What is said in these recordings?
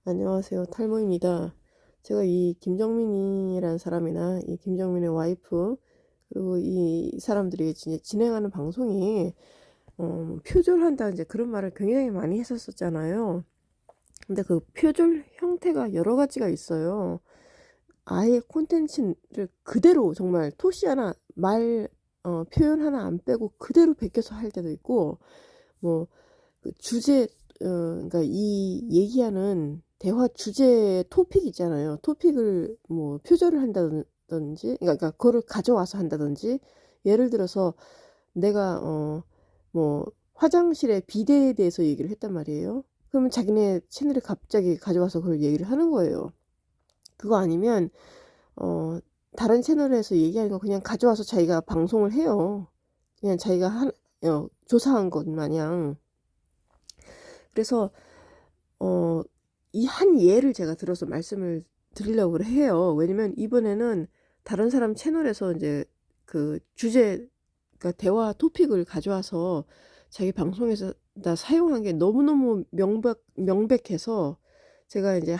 안녕하세요. 탈모입니다. 제가 이 김정민이라는 사람이나 이 김정민의 와이프 그리고 이 사람들이 진행하는 방송이 표절한다 이제 그런 말을 굉장히 많이 했었잖아요. 근데 그 표절 형태가 여러 가지가 있어요. 아예 콘텐츠를 그대로 정말 토시 하나 표현 하나 안 빼고 그대로 베껴서 할 때도 있고 뭐 그 주제 그러니까 이 얘기하는 대화 주제 토픽 있잖아요. 토픽을 뭐 표절을 한다든지 그러니까 그거를 가져와서 한다든지 예를 들어서 내가 뭐 화장실의 비데에 대해서 얘기를 했단 말이에요. 그러면 자기네 채널에 갑자기 가져와서 그걸 얘기를 하는 거예요. 그거 아니면 다른 채널에서 얘기하는 거 그냥 가져와서 자기가 방송을 해요. 그냥 자기가 조사한 것 마냥. 그래서 이 한 예를 제가 들어서 말씀을 드리려고 해요. 왜냐면 이번에는 다른 사람 채널에서 이제 그 주제, 그러니까 대화 토픽을 가져와서 자기 방송에서 다 사용한 게 너무너무 명백해서 제가 이제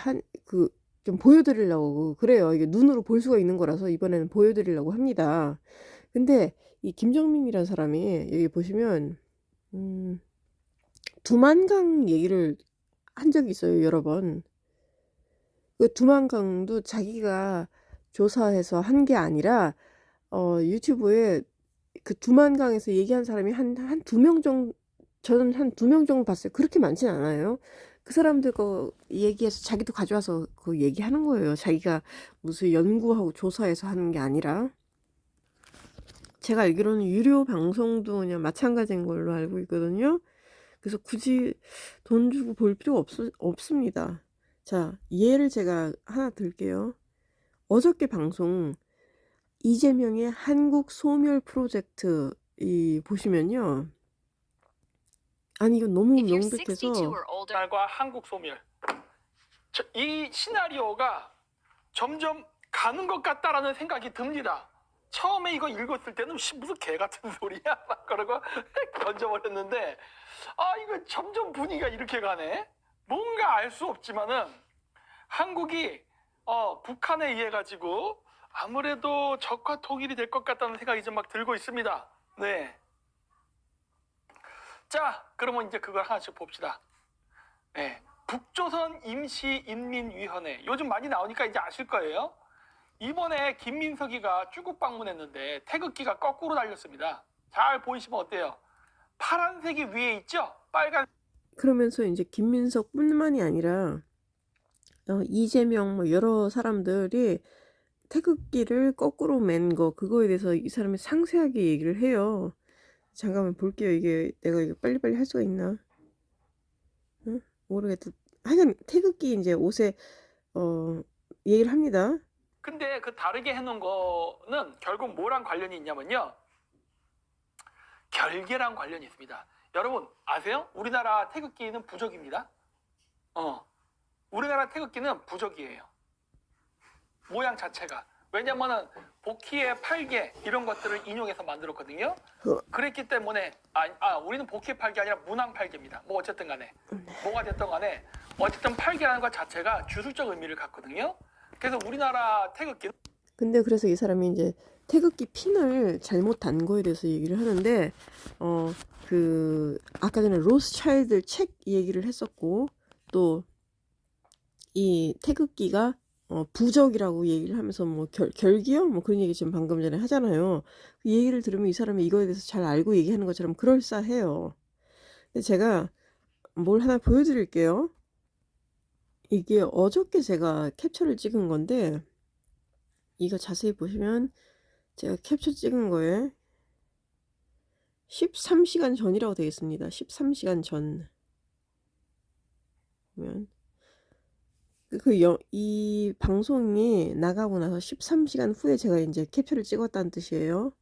좀 보여드리려고 그래요. 이게 눈으로 볼 수가 있는 거라서 이번에는 보여드리려고 합니다. 근데 이 김정민이라는 사람이 여기 보시면, 두만강 얘기를 한 적이 있어요, 여러 번. 그 두만강도 자기가 조사해서 한 게 아니라, 유튜브에 그 두만강에서 얘기한 사람이 한 두 명 정도, 저는 한 두 명 정도 봤어요. 그렇게 많진 않아요. 그 사람들 거 얘기해서 자기도 가져와서 그 얘기하는 거예요. 자기가 무슨 연구하고 조사해서 하는 게 아니라. 제가 알기로는 유료 방송도 그냥 마찬가지인 걸로 알고 있거든요. 그래서 굳이 돈 주고 볼 필요가 없습니다. 자, 예를 제가 하나 들게요. 어저께 방송 이재명의 한국 소멸 프로젝트 보시면요. 아니 이거 너무 명백해서 과 한국 소멸 이 시나리오가 점점 가는 것 같다라는 생각이 듭니다. 처음에 이거 읽었을 때는 무슨 개 같은 소리야 막 그러고 던져버렸는데 이거 점점 분위기가 이렇게 가네. 뭔가 알 수 없지만은 한국이 북한에 의해 가지고 아무래도 적화 통일이 될 것 같다는 생각이 좀 막 들고 있습니다. 네. 자, 그러면 이제 그걸 하나씩 봅시다. 네. 북조선 임시인민위원회 요즘 많이 나오니까 이제 아실 거예요. 이번에 김민석이가 중국 방문했는데 태극기가 거꾸로 달렸습니다. 잘 보이시면 어때요? 파란색이 위에 있죠? 빨간. 그러면서 이제 김민석뿐만이 아니라 이재명 뭐 여러 사람들이 태극기를 거꾸로 맨 거 그거에 대해서 이 사람이 상세하게 얘기를 해요. 잠깐만 볼게요. 이게 내가 이거 빨리빨리 할 수가 있나? 응? 모르겠다. 하여간 태극기 이제 옷에 얘기를 합니다. 근데 그 다르게 해놓은 거는 결국 뭐랑 관련이 있냐면요. 결계랑 관련이 있습니다. 여러분 아세요? 우리나라 태극기는 부적입니다. 우리나라 태극기는 부적이에요. 모양 자체가. 왜냐면은 복희의 팔개 이런 것들을 인용해서 만들었거든요. 그랬기 때문에 우리는 복희의 팔개 아니라 문항 팔개입니다. 뭐 어쨌든 간에 뭐가 됐든 간에 어쨌든 팔개라는 것 자체가 주술적 의미를 갖거든요. 그래서 우리나라 태극기는 근데 그래서 이 사람이 이제 태극기 핀을 잘못 단 거에 대해서 얘기를 하는데 아까 전에 로스차일드 책 얘기를 했었고 또 이 태극기가 부적이라고 얘기를 하면서 뭐 결기요? 뭐 그런 얘기 지금 방금 전에 하잖아요. 그 얘기를 들으면 이 사람이 이거에 대해서 잘 알고 얘기하는 것처럼 그럴싸해요. 근데 제가 뭘 하나 보여드릴게요. 이게 어저께 제가 캡처를 찍은 건데 이거 자세히 보시면 제가 캡처 찍은 거에 13시간 전이라고 되어 있습니다. 13시간 전. 보면 이 방송이 나가고 나서 13시간 후에 제가 이제 캡처를 찍었다는 뜻이에요.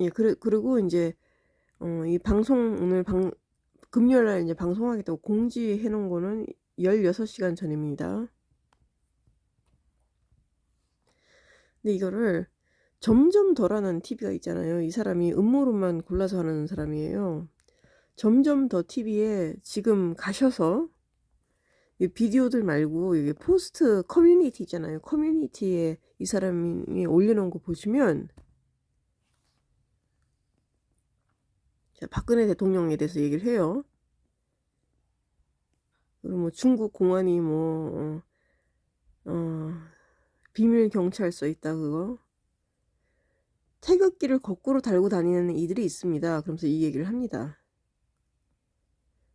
예, 그리고 이제 이 방송 오늘 금요일 날 이제 방송하겠다고 공지해 놓은 거는 16시간 전입니다. 근데 이거를 점점 덜하는 TV가 있잖아요. 이 사람이 음모론만 골라서 하는 사람이에요. 점점 더 TV에 지금 가셔서 이 비디오들 말고 이게 포스트 커뮤니티 있잖아요. 커뮤니티에 이 사람이 올려놓은 거 보시면 자, 박근혜 대통령에 대해서 얘기를 해요. 그리고 뭐 중국 공안이 뭐 비밀 경찰서 있다 그거. 태극기를 거꾸로 달고 다니는 이들이 있습니다. 그러면서 이 얘기를 합니다.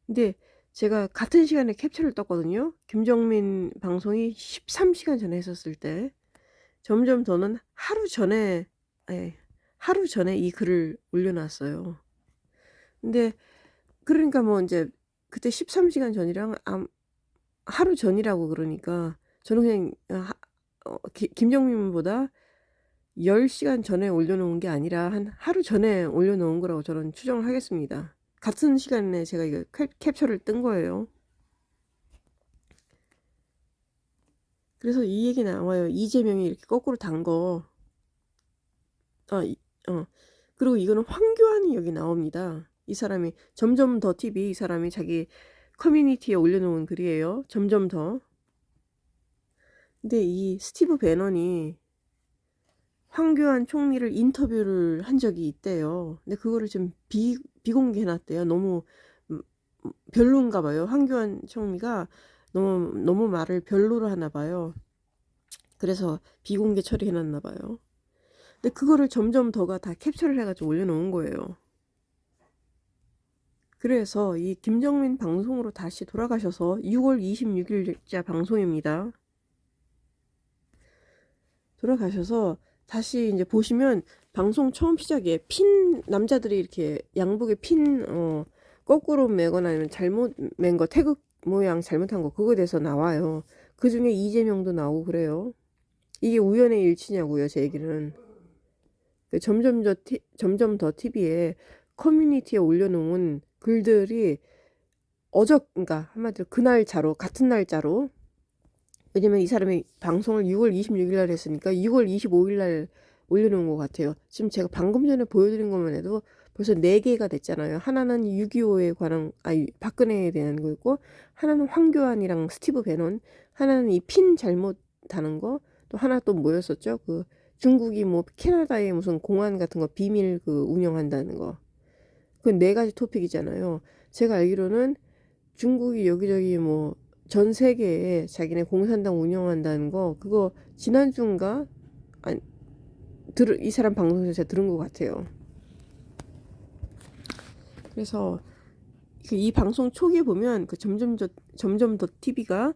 근데 제가 같은 시간에 캡처를 떴거든요. 김정민 방송이 13시간 전에 했었을 때 점점 더는 하루 전에 이 글을 올려놨어요. 근데 그러니까 뭐 이제 그때 13시간 전이랑 하루 전이라고 그러니까 저는 그냥 김정민보다 10시간 전에 올려놓은 게 아니라 한 하루 전에 올려놓은 거라고 저는 추정을 하겠습니다. 같은 시간에 제가 이거 캡처를 뜬 거예요. 그래서 이 얘기 나와요. 이재명이 이렇게 거꾸로 단 거. 그리고 이거는 황교안이 여기 나옵니다. 이 사람이 점점 더 TV 이 사람이 자기 커뮤니티에 올려놓은 글이에요. 점점 더. 근데 이 스티브 배넌이 황교안 총리를 인터뷰를 한 적이 있대요. 근데 그거를 좀 비공개해놨대요. 너무 별론가 봐요. 황교안 총리가 너무 말을 별로로 하나 봐요. 그래서 비공개 처리해놨나 봐요. 근데 그거를 점점 더가 다 캡처를 해가지고 올려놓은 거예요. 그래서 이 김정민 방송으로 다시 돌아가셔서 6월 26일자 방송입니다. 돌아가셔서 다시 이제 보시면 방송 처음 시작에 핀 남자들이 이렇게 양복에 핀 거꾸로 매거나 아니면 잘못 맨 거 태극 모양 잘못한 거 그거에 대해서 나와요. 그 중에 이재명도 나오고 그래요. 이게 우연의 일치냐고요, 제 얘기는. 점점 더 TV에 커뮤니티에 올려놓은 글들이 그러니까 한마디로 그날자로 같은 날짜로 왜냐면 이 사람이 방송을 6월 26일 날 했으니까 6월 25일 날 올려놓은 것 같아요. 지금 제가 방금 전에 보여드린 것만 해도 벌써 4개가 됐잖아요. 하나는 6.25에 관한 박근혜에 대한 거였고 하나는 황교안이랑 스티브 배넌, 하나는 이 핀 잘못 다는 거, 또 하나 또 뭐였었죠? 그 중국이 뭐 캐나다에 무슨 공안 같은 거 비밀 그 운영한다는 거. 그 4가지 토픽이잖아요. 제가 알기로는 중국이 여기저기 뭐 전 세계에 자기네 공산당 운영한다는 거 그거 지난주인가 이 사람 방송에서 제가 들은 것 같아요. 그래서 이 방송 초기에 보면 그 점점 더 TV가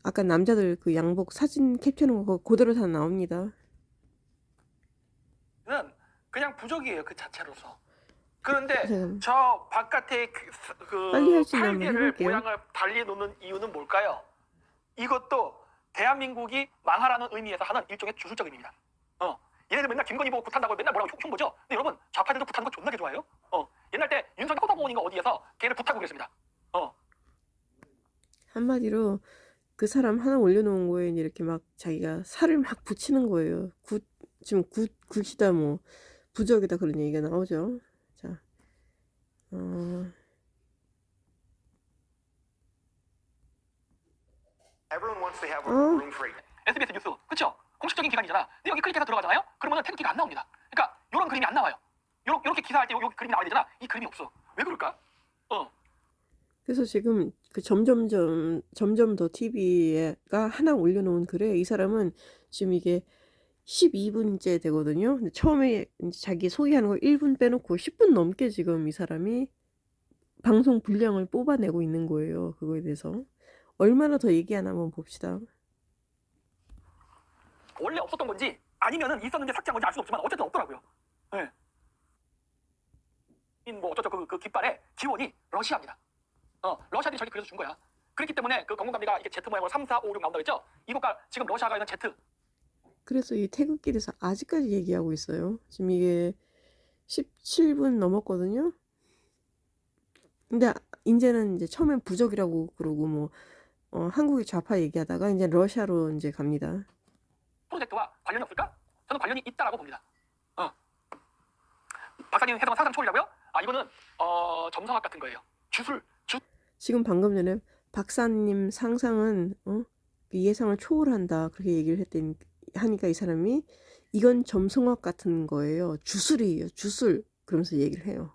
아까 남자들 그 양복 사진 캡처하는 거 그대로 다 나옵니다. 는 그냥 부족이에요 그 자체로서. 그런데 제가 저 바깥에 빨리 할 수 있는 한번 팔개를 해볼게요. 모양을 달리 놓는 이유는 뭘까요? 이것도 대한민국이 망하라는 의미에서 하는 일종의 주술적 의미입니다. 얘네들 맨날 김건희 보고 굿한다고 맨날 뭐라고 흉보죠. 근데 여러분 좌파들도 굿하는 거 존나게 좋아해요. 옛날 때 윤석열 커터보인가 어디에서 걔를 굿하고 그랬습니다. 한마디로 그 사람 하나 올려놓은 거에 이렇게 막 자기가 살을 막 붙이는 거예요. 지금 굿이다 뭐 부적이다 그런 얘기가 나오죠. 자, SBS 뉴스 그쵸? 공식적인 기관이잖아. 근데 여기 클릭해서 들어가잖아요. 그러면 태극기가 안 나옵니다. 그러니까 이런 그림이 안 나와요. 요렇게 기사할 때 여기 그림이 나와야 되잖아. 이 그림이 없어. 왜 그럴까? 그래서 지금 그 점점 더 TV가 하나 올려놓은 글에 이 사람은 지금 이게 12분째 되거든요. 근데 처음에 이제 자기 소개하는 거 1분 빼놓고 10분 넘게 지금 이 사람이 방송 분량을 뽑아내고 있는 거예요. 그거에 대해서 얼마나 더 얘기하나 한번 봅시다. 원래 없었던 건지 아니면은 있었는데 삭제한 건지 알 수는 없지만 어쨌든 없더라고요. 네. 뭐 어쩌죠 그 깃발에 기원이 러시아입니다. 러시아들이 저기 그래서 준 거야. 그렇기 때문에 그 건강감리가 이게 Z 모양으로 3, 4, 5, 6 나온다고 했죠? 이것과 지금 러시아가 있는 Z. 그래서 이 태극기에 대해서 아직까지 얘기하고 있어요. 지금 이게 17분 넘었거든요. 근데 이제는 이제 처음엔 부적이라고 그러고 뭐 한국의 좌파 얘기하다가 이제 러시아로 이제 갑니다. 프로젝트와 관련이 없을까? 저는 관련이 있다라고 봅니다. 박사님 해석은 상상 초월이라고요? 이거는 점성학 같은 거예요. 주술. 지금 방금 전에 박사님 상상은 그 예상을 초월한다 그렇게 얘기를 했더니 하니까 이 사람이 이건 점성학 같은 거예요. 주술이에요. 주술. 그러면서 얘기를 해요.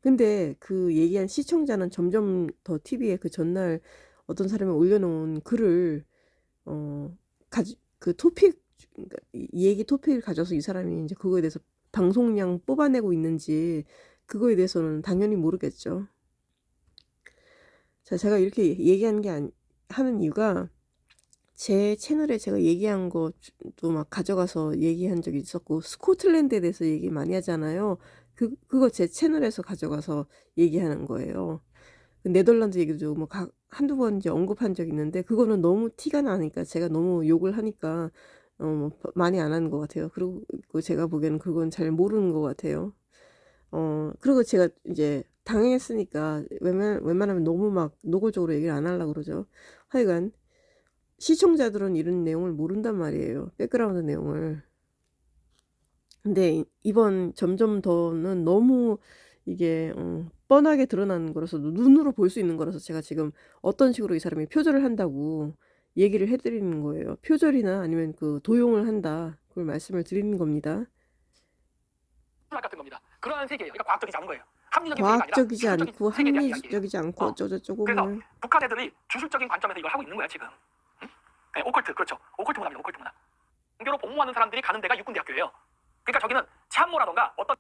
근데 그 얘기한 시청자는 점점 더 TV에 그 전날 어떤 사람이 올려놓은 글을 그 토픽, 그러니까 이 얘기 토픽을 가져서 이 사람이 이제 그거에 대해서 방송량 뽑아내고 있는지 그거에 대해서는 당연히 모르겠죠. 자, 제가 이렇게 얘기하는 게 하는 이유가 제 채널에 제가 얘기한 것도 막 가져가서 얘기한 적이 있었고 스코틀랜드에 대해서 얘기 많이 하잖아요. 그거 제 채널에서 가져가서 얘기하는 거예요. 네덜란드 얘기도 뭐 한두 번 이제 언급한 적이 있는데 그거는 너무 티가 나니까 제가 너무 욕을 하니까 많이 안 하는 것 같아요. 그리고 제가 보기에는 그건 잘 모르는 것 같아요. 그리고 제가 이제 당했으니까 웬만하면 너무 막 노골적으로 얘기를 안 하려고 그러죠. 하여간 시청자들은 이런 내용을 모른단 말이에요. 백그라운드 내용을. 근데 이번 점점 더는 너무 이게 뻔하게 드러나는 거라서 눈으로 볼 수 있는 거라서 제가 지금 어떤 식으로 이 사람이 표절을 한다고 얘기를 해드리는 거예요. 표절이나 아니면 그 도용을 한다. 그걸 말씀을 드리는 겁니다. 수학 같은 겁니다. 그러한 세계예요. 그러니까 과학적이지 않은 거예요. 합리적인 세계가 아니라 과학적이지 주술적인 않고 세계에 대한 이야기예요. 합리적이지 않고 어쩌고저쩌고 그래서 뭐. 북한 애들이 주술적인 관점에서 이걸 하고 있는 거야 지금. 응? 네, 오컬트, 그렇죠. 오컬트 문화입니다. 오컬트 문화. 종교로 복무하는 사람들이 가는 데가 육군대학교예요. 그러니까 저기는 참모라던가 어떤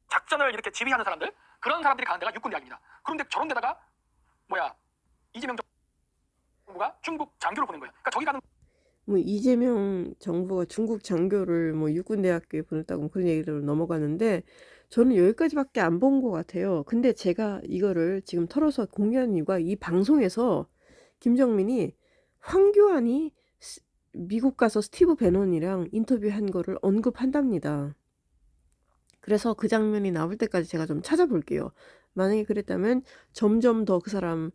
작전을 이렇게 지휘하는 사람들, 그런 사람들이 가는 데가 육군대학입니다. 그런데 저런 데다가 이재명 정부가 중국 장교를 보낸 거예요. 그러니까 저기 가는 뭐 이재명 정부가 중국 장교를 뭐 육군대학교에 보냈다고 그런 얘기를 넘어가는데 저는 여기까지밖에 안 본 것 같아요. 근데 제가 이거를 지금 털어서 공유한 이유가 이 방송에서 김정민이 황교안이 미국 가서 스티브 배논이랑 인터뷰한 거를 언급한답니다. 그래서 그 장면이 나올 때까지 제가 좀 찾아볼게요. 만약에 그랬다면 점점 더 그 사람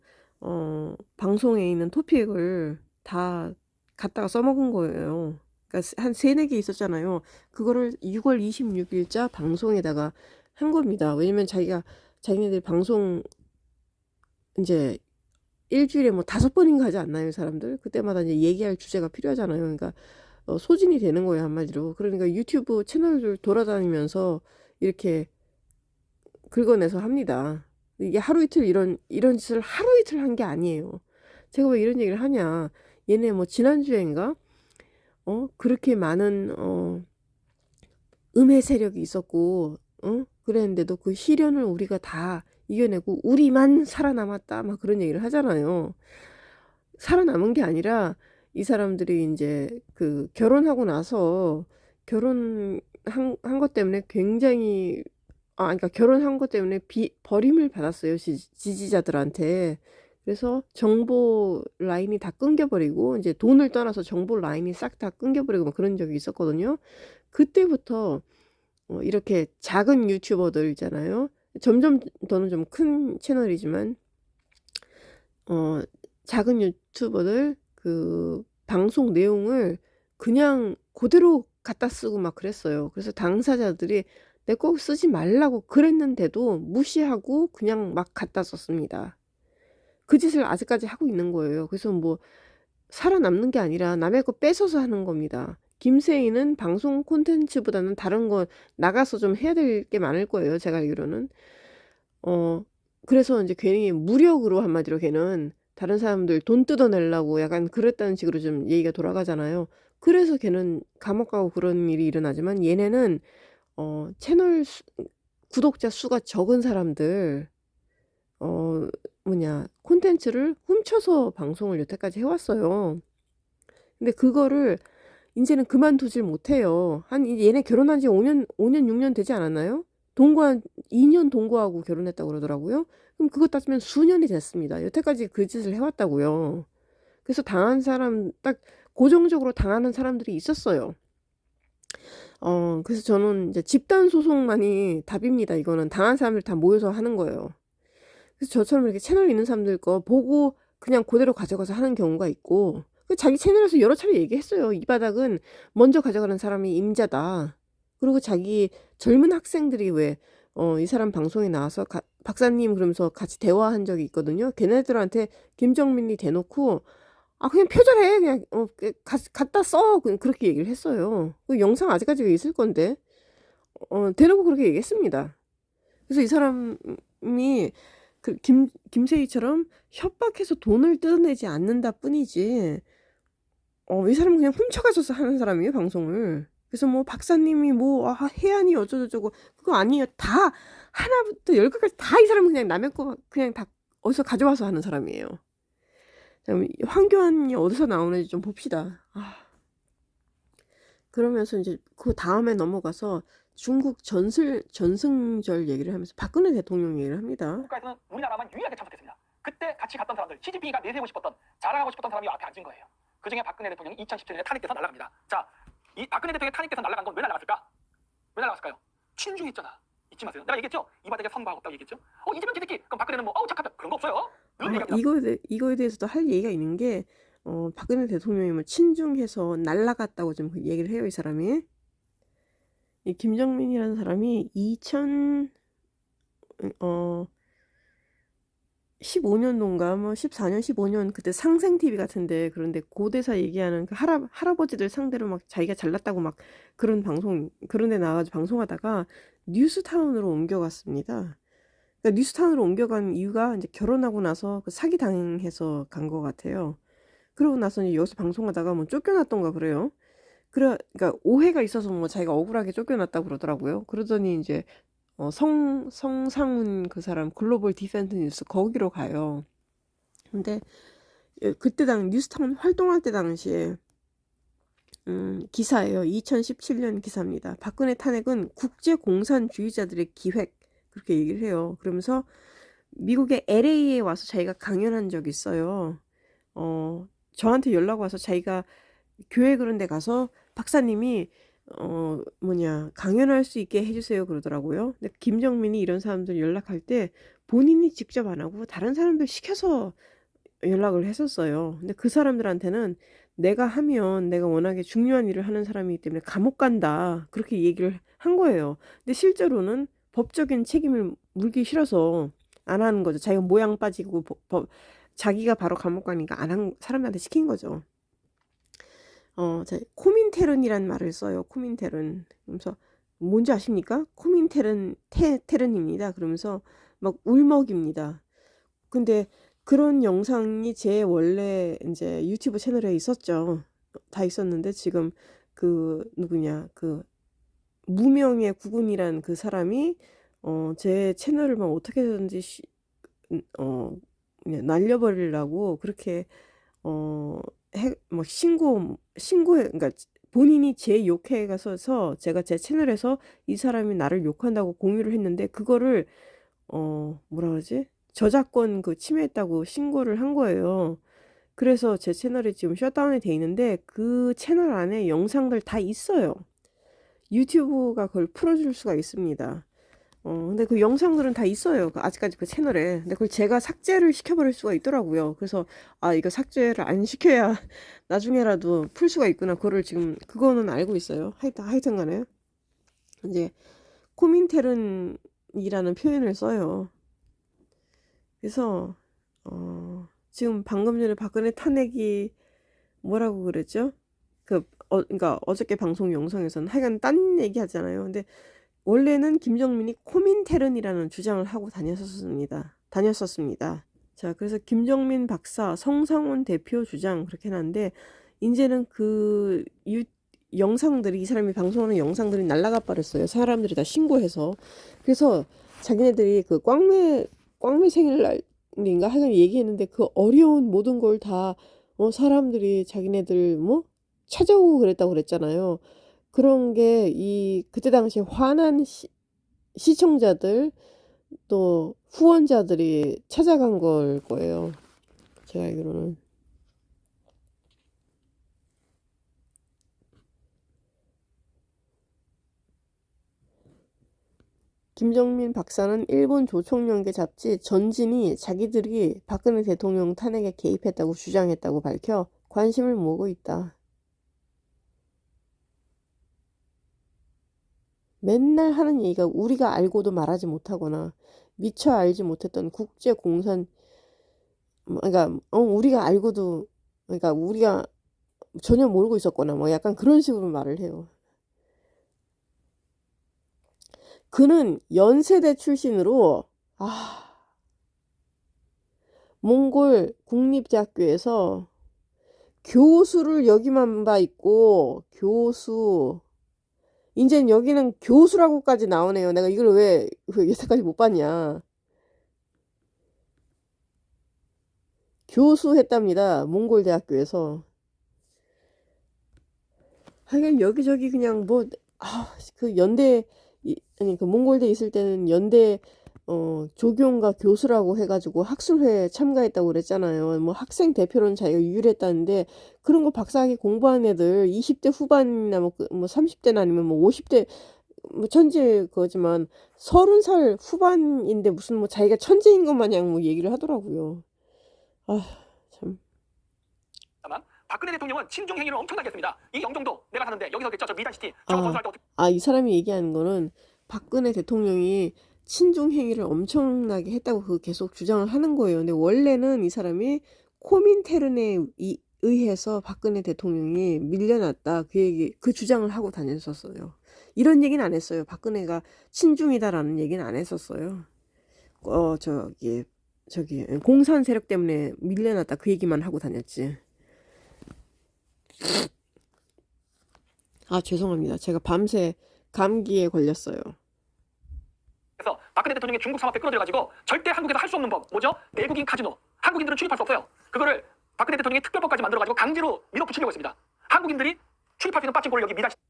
방송에 있는 토픽을 다 갖다가 써먹은 거예요. 그러니까 한 3-4개 있었잖아요. 그거를 6월 26일자 방송에다가 한 겁니다. 왜냐면 자기네들 방송 이제 일주일에 뭐 5번인가 하지 않나요, 사람들? 그때마다 이제 얘기할 주제가 필요하잖아요. 그러니까 소진이 되는 거예요, 한마디로. 그러니까 유튜브 채널들 돌아다니면서 이렇게 긁어내서 합니다. 이게 하루 이틀 이런 짓을 하루 이틀 한 게 아니에요. 제가 왜 이런 얘기를 하냐. 얘네 뭐 지난주엔가 그렇게 많은 음해 세력이 있었고 그랬는데도 그 시련을 우리가 다 이겨내고 우리만 살아남았다 막 그런 얘기를 하잖아요. 살아남은 게 아니라 이 사람들이 이제 그 결혼하고 나서 결혼한 것 때문에 굉장히 그러니까 결혼한 것 때문에 버림을 받았어요. 지지자들한테. 그래서 정보 라인이 다 끊겨버리고 이제 돈을 떠나서 정보 라인이 싹 다 끊겨버리고 막 그런 적이 있었거든요. 그때부터 이렇게 작은 유튜버들 있잖아요. 점점 더는 좀 큰 채널이지만 작은 유튜버들 그 방송 내용을 그냥 그대로 갖다 쓰고 막 그랬어요. 그래서 당사자들이 내 거 쓰지 말라고 그랬는데도 무시하고 그냥 막 갖다 썼습니다. 그 짓을 아직까지 하고 있는 거예요. 그래서 뭐 살아남는 게 아니라 남의 거 뺏어서 하는 겁니다. 김세희는 방송 콘텐츠보다는 다른 거 나가서 좀 해야 될 게 많을 거예요. 제가 알기로는. 그래서 이제 괜히 무력으로 한마디로 걔는 다른 사람들 돈 뜯어내려고 약간 그랬다는 식으로 좀 얘기가 돌아가잖아요. 그래서 걔는 감옥 가고 그런 일이 일어나지만 얘네는 채널 구독자 수가 적은 사람들 콘텐츠를 훔쳐서 방송을 여태까지 해왔어요. 근데 그거를 이제는 그만두질 못해요. 얘네 결혼한 지 5년 6년 되지 않았나요? 2년 동거하고 결혼했다고 그러더라고요. 그럼 그거 따지면 수년이 됐습니다. 여태까지 그 짓을 해왔다고요. 그래서 당한 사람, 딱 고정적으로 당하는 사람들이 있었어요. 그래서 저는 이제 집단 소송만이 답입니다. 이거는 당한 사람들 다 모여서 하는 거예요. 그래서 저처럼 이렇게 채널 있는 사람들 거 보고 그냥 그대로 가져가서 하는 경우가 있고, 자기 채널에서 여러 차례 얘기했어요. 이 바닥은 먼저 가져가는 사람이 임자다. 그리고 자기 젊은 학생들이 왜 이 사람 방송에 나와서 박사님 그러면서 같이 대화한 적이 있거든요. 걔네들한테 김정민이 대놓고 그냥 표절해 그냥 갖다 써 그렇게 얘기를 했어요. 그 영상 아직까지 있을 건데 대놓고 그렇게 얘기했습니다. 그래서 이 사람이 그 김세희처럼 협박해서 돈을 뜯어내지 않는다 뿐이지 이 사람은 그냥 훔쳐가셔서 하는 사람이에요, 방송을. 그래서 뭐 박사님이 뭐 해안이 어쩌고저쩌고 그거 아니에요. 다 하나부터 열까지 다 이 사람은 그냥 남의 거 그냥 다 어디서 가져와서 하는 사람이에요. 황교안이 어디서 나오는지 좀 봅시다. 그러면서 이제 그 다음에 넘어가서 중국 전승절 얘기를 하면서 박근혜 대통령 얘기를 합니다. 국가에서는 우리나라만 유일하게 참석했습니다. 그때 같이 갔던 사람들, 시진핑이가 내세우고 싶었던, 자랑하고 싶었던 사람이 앞에 앉은 거예요. 그 중에 박근혜 대통령이 2017년에 탄핵돼서 날아갑니다. 자, 이 박근혜 대통령이 탄핵돼서 날아간 건 왜 날아갔을까? 왜 날아갔을까요? 친중했잖아. 잊지 마세요. 내가 얘기했죠? 이바닥에 선거하고 없다고 얘기했죠? 이재명 개새끼. 그럼 박근혜는 뭐 착하다. 그런 거 없어요. 이거에 대해서도 할 얘기가 있는 게 박근혜 대통령이 뭐 친중해서 날아갔다고 좀 얘기를 해요, 이 사람이. 이 김정민이라는 사람이 15년도인가 뭐 14년 15년 그때 상생 TV 같은데 그런데 고대사 얘기하는 그 할아버지들 상대로 막 자기가 잘났다고 막 그런 데 나와가지고 방송하다가 뉴스타운으로 옮겨갔습니다. 그러니까 뉴스타운으로 옮겨간 이유가 이제 결혼하고 나서 그 사기 당해서 간 것 같아요. 그러고 나서 이제 여기서 방송하다가 뭐 쫓겨났던가 그래요. 그러니까 오해가 있어서 뭐 자기가 억울하게 쫓겨났다고 그러더라고요. 그러더니 이제 성상훈 그 사람 글로벌 디펜스 뉴스 거기로 가요. 근데 그때 뉴스타운 활동할 때 당시에 기사예요. 2017년 기사입니다. 박근혜 탄핵은 국제 공산주의자들의 기획 그렇게 얘기를 해요. 그러면서 미국의 LA에 와서 자기가 강연한 적이 있어요. 저한테 연락 와서 자기가 교회 그런 데 가서 박사님이 강연할 수 있게 해주세요 그러더라고요. 근데 김정민이 이런 사람들 연락할 때 본인이 직접 안 하고 다른 사람들 시켜서 연락을 했었어요. 근데 그 사람들한테는 내가 하면 내가 워낙에 중요한 일을 하는 사람이기 때문에 감옥 간다 그렇게 얘기를 한 거예요. 근데 실제로는 법적인 책임을 물기 싫어서 안 하는 거죠. 자기가 모양 빠지고 자기가 바로 감옥 가니까 안 한 사람한테 시킨 거죠. 코민테른이란 말을 써요. 코민테른. 그러면서 뭔지 아십니까? 테른입니다. 그러면서 막 울먹입니다. 근데 그런 영상이 제 원래 이제 유튜브 채널에 있었죠. 다 있었는데 지금 그 누구냐 그 무명의 구군이란 그 사람이 제 채널을 막 어떻게든지 그냥 날려버리려고 그렇게 뭐 신고해, 그러니까 본인이 제 욕해 가서 제가 제 채널에서 이 사람이 나를 욕한다고 공유를 했는데 그거를 뭐라 그러지? 저작권 침해했다고 신고를 한 거예요. 그래서 제 채널이 지금 셧다운이 돼 있는데 그 채널 안에 영상들 다 있어요. 유튜브가 그걸 풀어줄 수가 있습니다. 근데 그 영상들은 다 있어요. 아직까지 그 채널에. 근데 그걸 제가 삭제를 시켜버릴 수가 있더라고요. 그래서, 이거 삭제를 안 시켜야 나중에라도 풀 수가 있구나. 그거는 알고 있어요. 하여튼 간에. 이제, 코민테른이라는 표현을 써요. 그래서, 지금 방금 전에 박근혜 탄핵이 뭐라고 그랬죠? 그러니까 어저께 방송 영상에서는 하여간 딴 얘기 하잖아요. 근데, 원래는 김정민이 코민테른이라는 주장을 하고 다녔었습니다. 자, 그래서 김정민 박사, 성상훈 대표 주장 그렇게 해놨는데 이제는 이 사람이 방송하는 영상들이 날라가 버렸어요. 사람들이 다 신고해서. 그래서 자기네들이 그 꽝매 생일날인가 하여간 얘기했는데 그 어려운 모든 걸 다 사람들이 자기네들 찾아오고 그랬다고 그랬잖아요. 그런 게 그때 당시에 화난 시청자들 또 후원자들이 찾아간 걸 거예요. 제가 알기로는. 김정민 박사는 일본 조총련계 잡지 전진이 자기들이 박근혜 대통령 탄핵에 개입했다고 주장했다고 밝혀 관심을 모으고 있다. 맨날 하는 얘기가 우리가 알고도 말하지 못하거나 미처 알지 못했던 국제 공산 그러니까 우리가 알고도 그러니까 우리가 전혀 모르고 있었거나 뭐 약간 그런 식으로 말을 해요. 그는 연세대 출신으로 몽골 국립대학교에서 교수를 여기만 봐 있고 교수 이젠 여기는 교수라고까지 나오네요. 내가 이걸 왜 여태까지 못 봤냐. 교수 했답니다. 몽골 대학교에서. 하긴 여기저기 그냥 뭐 그 연대 아니 그 몽골대 있을 때는 연대 조교인가 교수라고 해가지고 학술회에 참가했다고 그랬잖아요. 뭐 학생 대표로는 자기가 유일했다는데 그런 거 박사학위 공부한 애들 20대 후반이나 뭐 30대나 아니면 뭐 50대 뭐 천재 그거지만 30살 후반인데 무슨 뭐 자기가 천재인 것 마냥 뭐 얘기를 하더라고요. 참. 다만 박근혜 대통령은 친중 행위를 엄청나게 했습니다. 이 영종도 내가 사는데 여기서 저 미단시티 저거 건설할 때 어떻게 이 사람이 얘기하는 거는 박근혜 대통령이 친중 행위를 엄청나게 했다고 그 계속 주장을 하는 거예요. 근데 원래는 이 사람이 코민테른에 의해서 박근혜 대통령이 밀려났다. 그 주장을 하고 다녔었어요. 이런 얘기는 안 했어요. 박근혜가 친중이다라는 얘기는 안 했었어요. 저기 공산 세력 때문에 밀려났다 그 얘기만 하고 다녔지. 죄송합니다. 제가 밤새 감기에 걸렸어요. 그래서 박근혜 대통령이 중국 사업에 끌어들여가지고 절대 한국에서 할 수 없는 법 뭐죠? 내국인 카지노. 한국인들은 출입할 수 없어요. 그거를 박근혜 대통령이 특별법까지 만들어가지고 강제로 밀어붙이려고 했습니다. 한국인들이 출입할 수 있는 빠찡코를 여기 미단시티.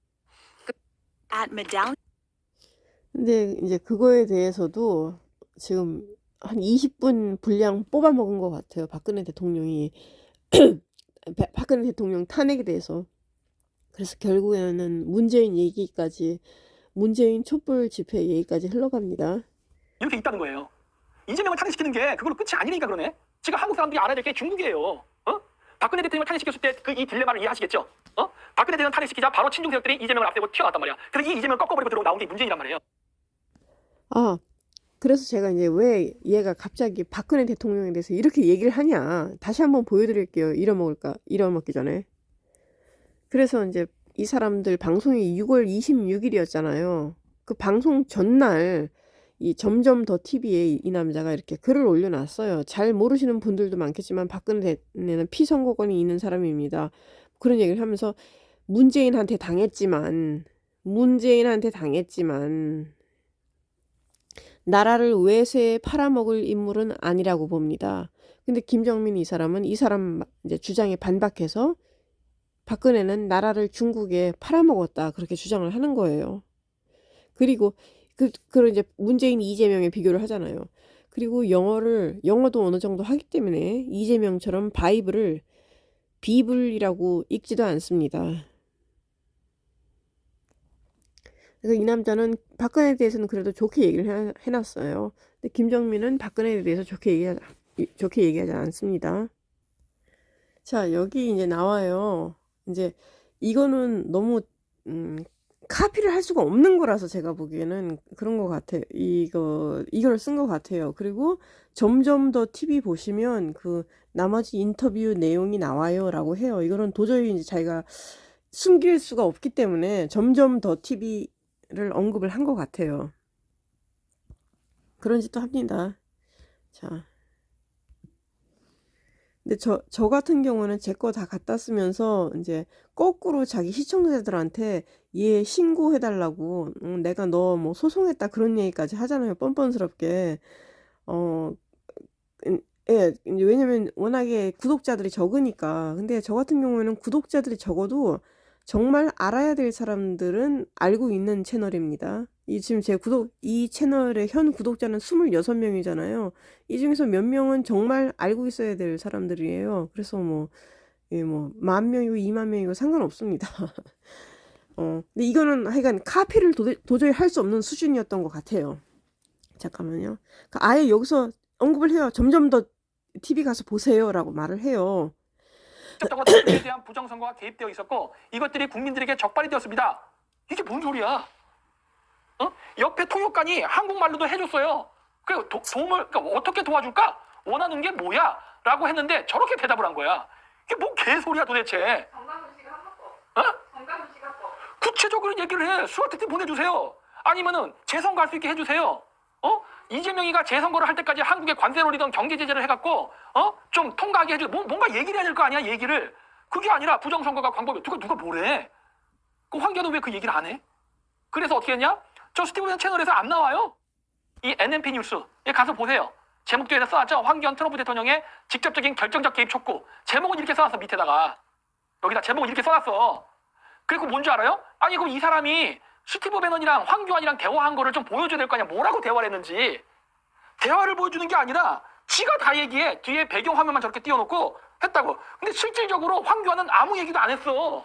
근데 이제 그거에 대해서도 지금 한 20분 분량 뽑아 먹은 것 같아요. 박근혜 대통령이 박근혜 대통령 탄핵에 대해서. 그래서 결국에는 문재인 얘기까지 문재인 촛불 집회 얘기까지 흘러갑니다. 이렇게 있다는 거예요. 이재명을 탄핵시키는 게 그걸로 끝이 아니니까 그러네. 지금 한국 사람들이 알아야 될 게 중국이에요. 박근혜 대통령을 탄핵시켰을 때 그 이 딜레마를 이해하시겠죠? 박근혜 대통령 탄핵시키자 바로 친중 세력들이 이재명을 앞세우고 튀어나왔단 말이야. 그래서 이 이재명을 꺾어버리고 들어온 나온 게 문재인이란 말이에요. 그래서 제가 이제 왜 얘가 갑자기 박근혜 대통령에 대해서 이렇게 얘기를 하냐. 다시 한번 보여드릴게요. 잃어먹기 전에. 그래서 이제 이 사람들 방송이 6월 26일이었잖아요. 그 방송 전날 이 점점 더 TV에 이 남자가 이렇게 글을 올려놨어요. 잘 모르시는 분들도 많겠지만 박근혜 대통령은 피선거권이 있는 사람입니다. 그런 얘기를 하면서 문재인한테 당했지만 나라를 외세에 팔아먹을 인물은 아니라고 봅니다. 근데 김정민 이 사람은 이 사람 이제 주장에 반박해서 박근혜는 나라를 중국에 팔아먹었다 그렇게 주장을 하는 거예요. 그리고 그런 이제 문재인 이재명에 비교를 하잖아요. 그리고 영어도 어느 정도 하기 때문에 이재명처럼 바이블을 비블이라고 읽지도 않습니다. 그래서 이 남자는 박근혜에 대해서는 그래도 좋게 얘기를 해놨어요. 근데 김정민은 박근혜에 대해서 좋게 얘기하지 않습니다. 자, 여기 이제 나와요. 이제 이거는 너무 카피를 할 수가 없는 거라서 제가 보기에는 그런 것 같아요. 이걸 쓴 것 같아요. 그리고 점점 더 TV 보시면 그 나머지 인터뷰 내용이 나와요라고 해요. 이거는 도저히 이제 자기가 숨길 수가 없기 때문에 점점 더 TV를 언급을 한 것 같아요. 그런 짓도 합니다. 자. 근데 저 같은 경우는 제 거 다 갖다 쓰면서 이제 거꾸로 자기 시청자들한테 얘 신고해달라고 내가 너 뭐 소송했다 그런 얘기까지 하잖아요. 뻔뻔스럽게. 예, 이제 왜냐면 워낙에 구독자들이 적으니까. 근데 저 같은 경우에는 구독자들이 적어도 정말 알아야 될 사람들은 알고 있는 채널입니다. 지금 이 채널의 현 구독자는 26명이잖아요. 이 중에서 몇 명은 정말 알고 있어야 될 사람들이에요. 그래서 뭐 10,000명이고 20,000명이고 상관없습니다. 근데 이거는 하여간 카피를 도저히 할 수 없는 수준이었던 것 같아요. 잠깐만요. 아예 여기서 언급을 해요. 점점 더 TV 가서 보세요라고 말을 해요. 정권에 대한 부정선거가 개입되어 있었고 이것들이 국민들에게 적발이 되었습니다. 이게 뭔 소리야? 옆에 통역관이 한국말로도 해줬어요. 그래 도움을 그러니까 어떻게 도와줄까? 원하는 게 뭐야? 라고 했는데 저렇게 대답을 한 거야. 이게 뭔 개소리야 도대체. 구체적으로 얘기를 해. 수아트팀 보내주세요. 아니면은 재선거 할 수 있게 해주세요. 이재명이가 재선거를 할 때까지 한국에 관세를 올리던 경제 제재를 해갖고 좀 통과하게 해줘. 뭔가 얘기를 해야 될 거 아니야 얘기를. 그게 아니라 부정선거가 광범위. 누가 뭐래? 그 황교안은 왜 그 얘기를 안 해? 그래서 어떻게 했냐? 저 스티븐 채널에서 안 나와요. 이 NNP 뉴스에 가서 보세요. 제목도에다 써놨죠. 황교안 트럼프 대통령의 직접적인 결정적 개입 촉구. 제목은 이렇게 써놨어. 밑에다가 여기다 제목은 이렇게 써놨어. 그리고 뭔 줄 알아요? 아니 그럼 이 사람이 스티브 배넌이랑 황교안이랑 대화한 거를 좀 보여줘야 될 거 아니야. 뭐라고 대화를 했는지. 대화를 보여주는 게 아니라 지가 다 얘기해. 뒤에 배경화면만 저렇게 띄워놓고 했다고. 근데 실질적으로 황교안은 아무 얘기도 안 했어.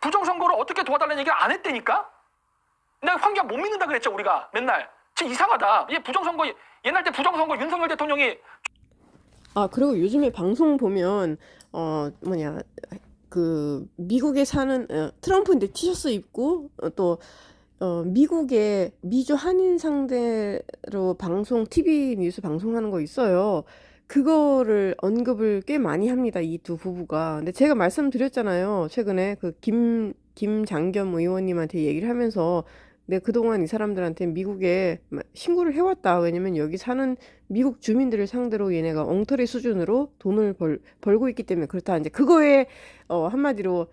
부정선거를 어떻게 도와달라는 얘기를 안 했다니까? 내가 황교안 못 믿는다 그랬죠 우리가 맨날. 진짜 이상하다. 얘 부정선거 옛날 때 부정선거 윤석열 대통령이 그리고 요즘에 방송 보면 그 미국에 사는 트럼프인데 티셔츠 입고 또 미국의 미주 한인 상대로 방송 TV 뉴스 방송하는 거 있어요. 그거를 언급을 꽤 많이 합니다. 이 두 부부가. 근데 제가 말씀드렸잖아요. 최근에 그 김장겸 의원님한테 얘기를 하면서 내가 그동안 이 사람들한테 미국에 신고를 해왔다. 왜냐면 여기 사는 미국 주민들을 상대로 얘네가 엉터리 수준으로 돈을 벌고 있기 때문에 그렇다. 이제 그거에 한마디로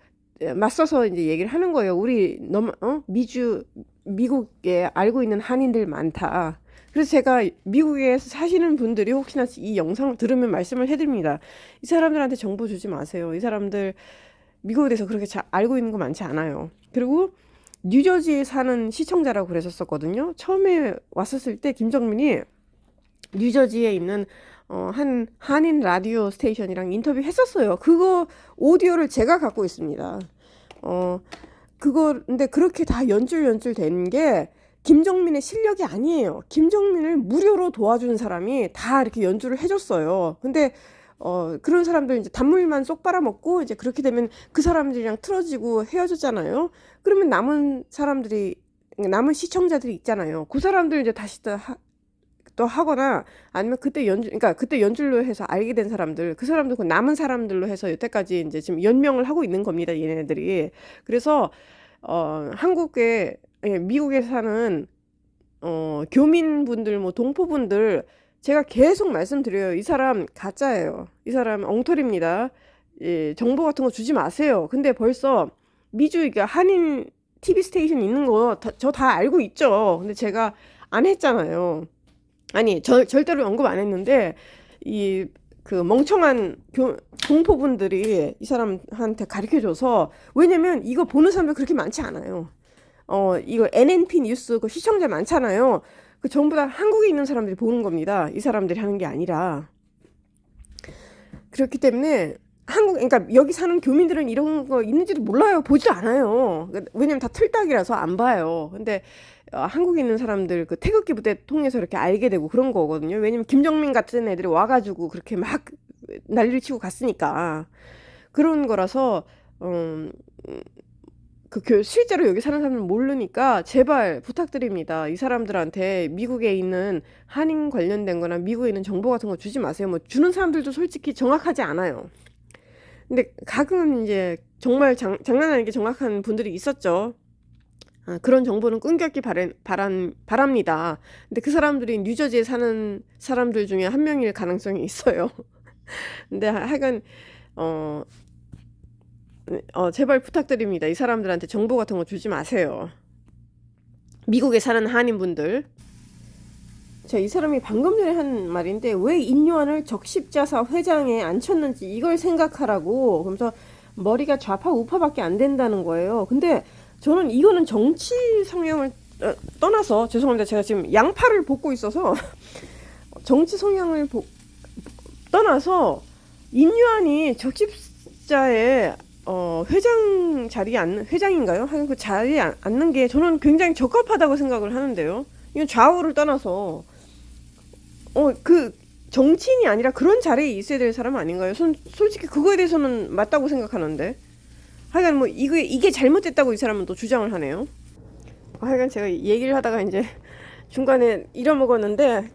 맞서서 이제 얘기를 하는 거예요. 우리 너무 미국에 알고 있는 한인들 많다. 그래서 제가 미국에 사시는 분들이 혹시나 이 영상을 들으면 말씀을 해드립니다. 이 사람들한테 정보 주지 마세요. 이 사람들 미국에 대해서 그렇게 잘 알고 있는 거 많지 않아요. 그리고 뉴저지에 사는 시청자라고 그랬었거든요. 처음에 왔었을 때 김정민이 뉴저지에 있는 한 한인 라디오 스테이션이랑 인터뷰 했었어요. 그거 오디오를 제가 갖고 있습니다. 근데 그렇게 다 연줄 된 게 김정민의 실력이 아니에요. 김정민을 무료로 도와준 사람이 다 이렇게 연주를 해줬어요. 근데 그런 사람들 이제 단물만 쏙 빨아먹고 이제 그렇게 되면 그 사람들이랑 틀어지고 헤어졌잖아요. 그러면 남은 시청자들이 있잖아요. 그 사람들 이제 다시 또 하거나 아니면 그때 연줄로 해서 알게 된 사람들, 그 사람들 그 남은 사람들로 해서 여태까지 이제 지금 연명을 하고 있는 겁니다. 얘네들이. 그래서 미국에 사는 교민분들, 뭐 동포분들 제가 계속 말씀드려요. 이 사람 가짜예요. 이 사람 엉터리입니다. 예, 정보 같은 거 주지 마세요. 근데 벌써 미주 한인 TV 스테이션 있는 거 저 다 알고 있죠. 근데 제가 안 했잖아요. 아니 절대로 언급 안 했는데 그 멍청한 동포분들이 이 사람한테 가르쳐줘서. 왜냐면 이거 보는 사람들 그렇게 많지 않아요. 이거 NNP 뉴스 그 시청자 많잖아요. 그 전부 다 한국에 있는 사람들이 보는 겁니다. 이 사람들이 하는 게 아니라. 그렇기 때문에 그러니까 여기 사는 교민들은 이런 거 있는지도 몰라요. 보지도 않아요. 왜냐면 다 틀딱이라서 안 봐요. 근데 한국에 있는 사람들 그 태극기 부대 통해서 이렇게 알게 되고 그런 거거든요. 왜냐면 김정민 같은 애들이 와가지고 그렇게 막 난리를 치고 갔으니까. 그런 거라서 실제로 여기 사는 사람들은 모르니까 제발 부탁드립니다. 이 사람들한테 미국에 있는 한인 관련된 거나 미국에 있는 정보 같은 거 주지 마세요. 뭐 주는 사람들도 솔직히 정확하지 않아요. 근데 가끔은 이제 정말 장난 아니게 정확한 분들이 있었죠. 그런 정보는 끊겼기 바랍니다. 근데 그 사람들이 뉴저지에 사는 사람들 중에 한 명일 가능성이 있어요. 근데 하여간 제발 부탁드립니다. 이 사람들한테 정보 같은 거 주지 마세요. 미국에 사는 한인분들. 이 사람이 방금 전에 한 말인데 왜 인요한을 적십자사 회장에 앉혔는지 이걸 생각하라고. 그러면서 머리가 좌파 우파밖에 안 된다는 거예요. 근데 저는 이거는 정치 성향을 떠나서, 죄송합니다. 제가 지금 양팔을 벗고 있어서 정치 성향을 떠나서 인요한이 적십자에 회장 자리에 회장인가요? 하여튼 그 자리에 앉는 게 저는 굉장히 적합하다고 생각을 하는데요. 이건 좌우를 떠나서 그 정치인이 아니라 그런 자리에 있어야 될 사람 아닌가요? 솔직히 그거에 대해서는 맞다고 생각하는데. 하여간 뭐 이게 잘못됐다고 이 사람은 또 주장을 하네요. 하여간 제가 얘기를 하다가 이제 중간에 잃어먹었는데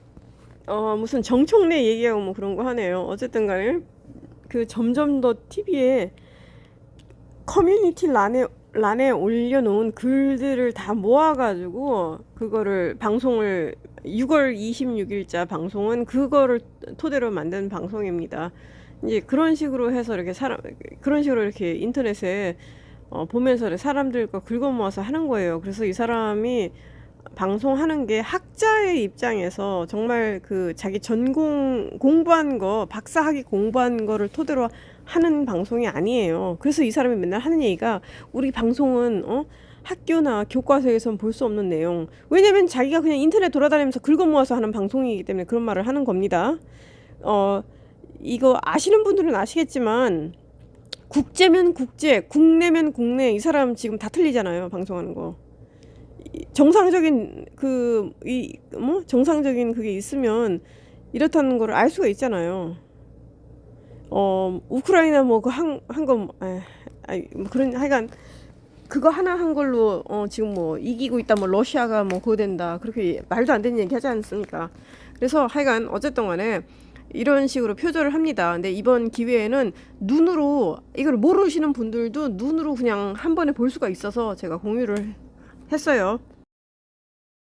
무슨 정청래 얘기하고 뭐 그런 거 하네요. 어쨌든 간에 그 점점 더 TV에 커뮤니티 란에 올려놓은 글들을 다 모아가지고 그거를 방송을 6월 26일자 방송은 그거를 토대로 만든 방송입니다. 이제 그런 식으로 해서 이렇게 그런 식으로 이렇게 인터넷에 보면서 사람들과 긁어 모아서 하는 거예요. 그래서 이 사람이 방송하는 게 학자의 입장에서 정말 그 자기 전공 공부한 거, 박사학위 공부한 거를 토대로 하는 방송이 아니에요. 그래서 이 사람이 맨날 하는 얘기가 우리 방송은 학교나 교과서에선 볼 수 없는 내용. 왜냐면 자기가 그냥 인터넷 돌아다니면서 긁어 모아서 하는 방송이기 때문에 그런 말을 하는 겁니다. 이거 아시는 분들은 아시겠지만 국제면 국제, 국내면 국내 이 사람 지금 다 틀리잖아요. 방송하는 거. 정상적인 정상적인 그게 있으면 이렇다는 걸 알 수가 있잖아요. 우크라이나 뭐 그 뭐 그런 하여간 그거 하나 한 걸로 지금 뭐 이기고 있다, 뭐 러시아가 뭐 그거 된다, 그렇게 말도 안 되는 얘기 하지 않습니까? 그래서 하여간 어쨌든 간에 이런 식으로 표절을 합니다. 근데 이번 기회에는 눈으로 이걸 모르시는 분들도 눈으로 그냥 한 번에 볼 수가 있어서 제가 공유를 했어요.